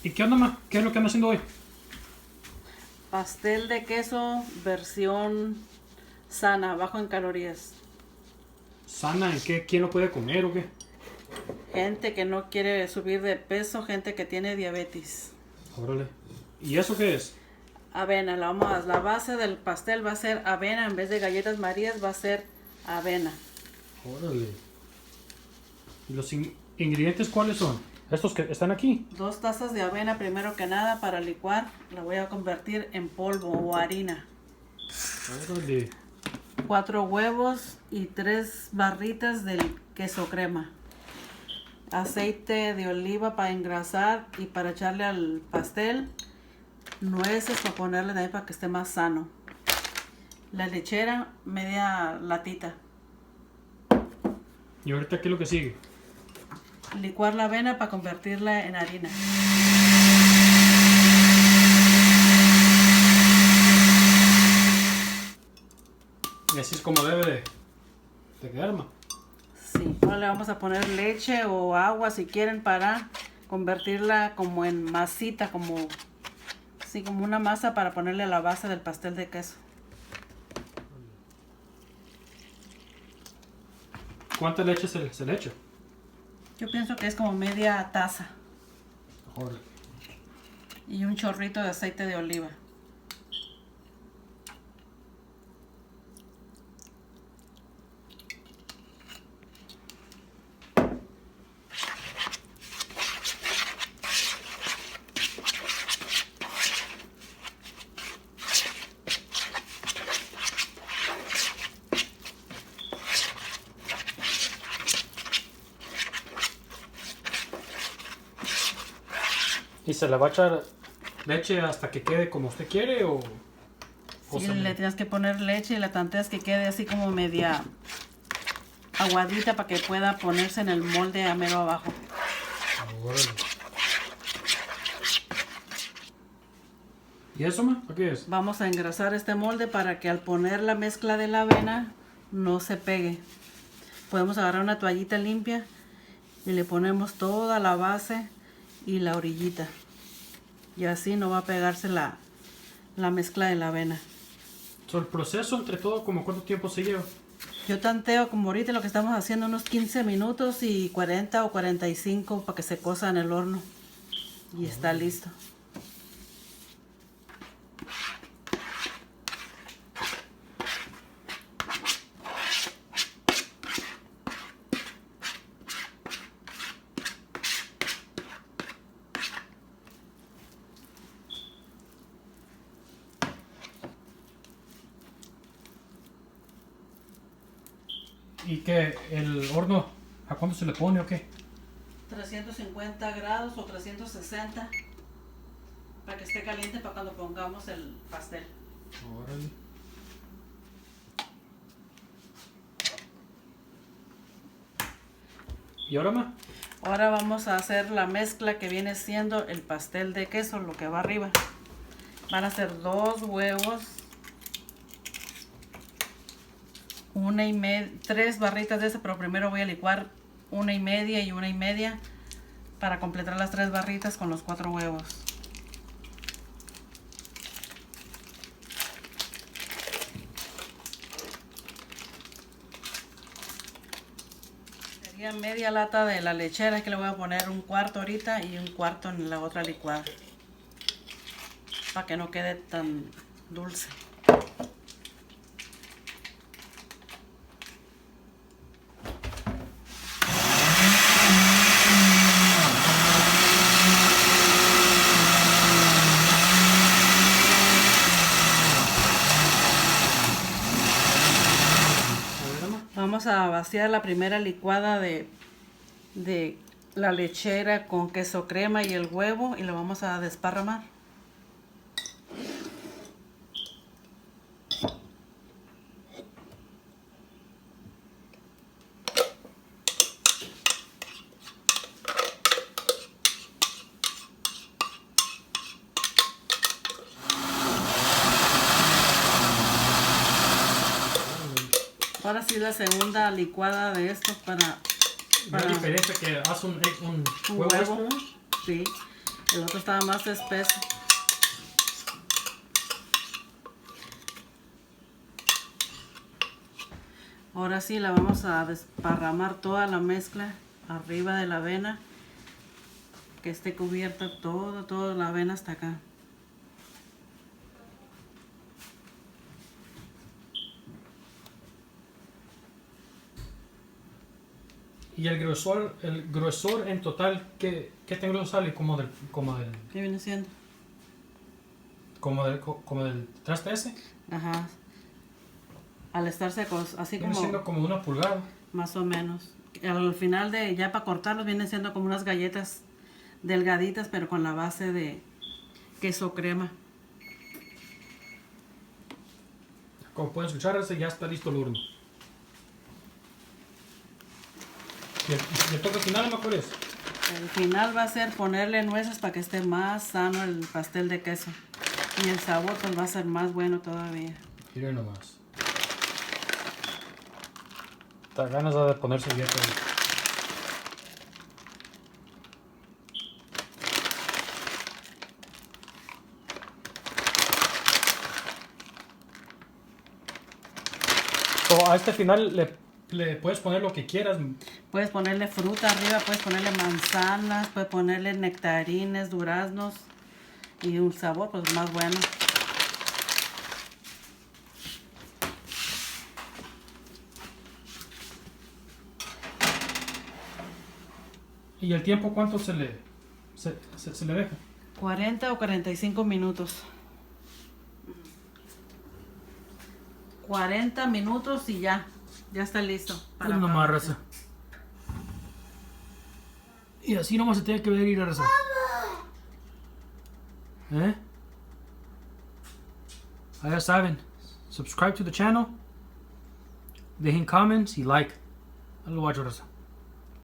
¿Y qué onda, ma? ¿Qué es lo que ando haciendo hoy? Pastel de queso versión sana, bajo en calorías. ¿Sana en qué? ¿Quién lo puede comer o qué? Gente que no quiere subir de peso, gente que tiene diabetes. Órale. ¿Y eso qué es? Avena, la base del pastel va a ser avena, en vez de galletas marías va a ser avena. Órale. ¿Y los ingredientes cuáles son? Estos que están aquí. 2 tazas de avena primero que nada para licuar. La voy a convertir en polvo o harina. Órale. 4 huevos y 3 barritas del queso crema. Aceite de oliva para engrasar y para echarle al pastel. Nueces para ponerle también para que esté más sano. La lechera, media latita. ¿Y ahorita qué es lo que sigue? Licuar la avena para convertirla en harina. Y así es como debe de quedar, ma. Sí, ahora le vamos a poner leche o agua si quieren para convertirla como en masita, como una masa para ponerle a la base del pastel de queso. ¿Cuánta leche se le echa? Yo pienso que es como media taza Órale. y un chorrito de aceite de oliva. ¿Y se le va a echar leche hasta que quede como usted quiere o Sí, se le tienes que poner leche y la tanteas que quede así como media aguadita para que pueda ponerse en el molde a mero abajo. Órale. ¿Y eso, ma? ¿Para qué es? Vamos a engrasar este molde para que al poner la mezcla de la avena no se pegue. Podemos agarrar una toallita limpia y le ponemos toda la base y la orillita. Y así no va a pegarse la mezcla de la avena. So, el proceso entre todo, ¿como cuánto tiempo se lleva? Yo tanteo como ahorita lo que estamos haciendo unos 15 minutos y 40 o 45 para que se cosa en el horno. Y está listo. ¿Y qué? ¿El horno a cuánto se le pone o qué? 350 grados o 360 para que esté caliente para cuando pongamos el pastel. Órale. ¿Y ahora, ma? Ahora vamos a hacer la mezcla que viene siendo el pastel de queso, lo que va arriba. Van a ser 2 huevos, 3 barritas de ese, pero primero voy a licuar 1,5 y 1,5 para completar las 3 barritas con los 4 huevos. Sería media lata de la lechera, que le voy a poner 1/4 ahorita y 1/4 en la otra licuada, para que no quede tan dulce. Vamos a vaciar la primera licuada de la lechera con queso crema y el huevo y lo vamos a desparramar. Ahora sí la segunda licuada de esto para La diferencia que hace un huevo huevo. extra. Sí, el otro estaba más espeso. Ahora sí la vamos a desparramar toda la mezcla arriba de la avena, que esté cubierta toda la avena hasta acá. Y el gruesor en total, ¿qué tan grueso sale? Como del ¿Qué viene siendo? como del traste ese. Ajá. Al estarse así Viene como siendo como de 1 pulgada. más o menos. Al final de ya para cortarlos vienen siendo como unas galletas delgaditas, pero con la base de queso crema. Como pueden escuchar, ese ya está listo el horno. Y el toque final, no me acuerdo. El final va a ser ponerle nueces para que esté más sano el pastel de queso. Y el sabor pues va a ser más bueno todavía. Miren nomás. Da ganas de ponerse dieta. O a este final le puedes poner lo que quieras. Puedes ponerle fruta arriba, puedes ponerle manzanas, puedes ponerle nectarines, duraznos y un sabor pues más bueno. ¿Y el tiempo cuánto se le deja? 40 o 45 minutos. 40 minutos y ya está listo. Para nomás, raza. Y así nomás se tiene que ver ir a raza. Ya saben, subscribe to the channel, dejen comments y like. Al guacho, raza.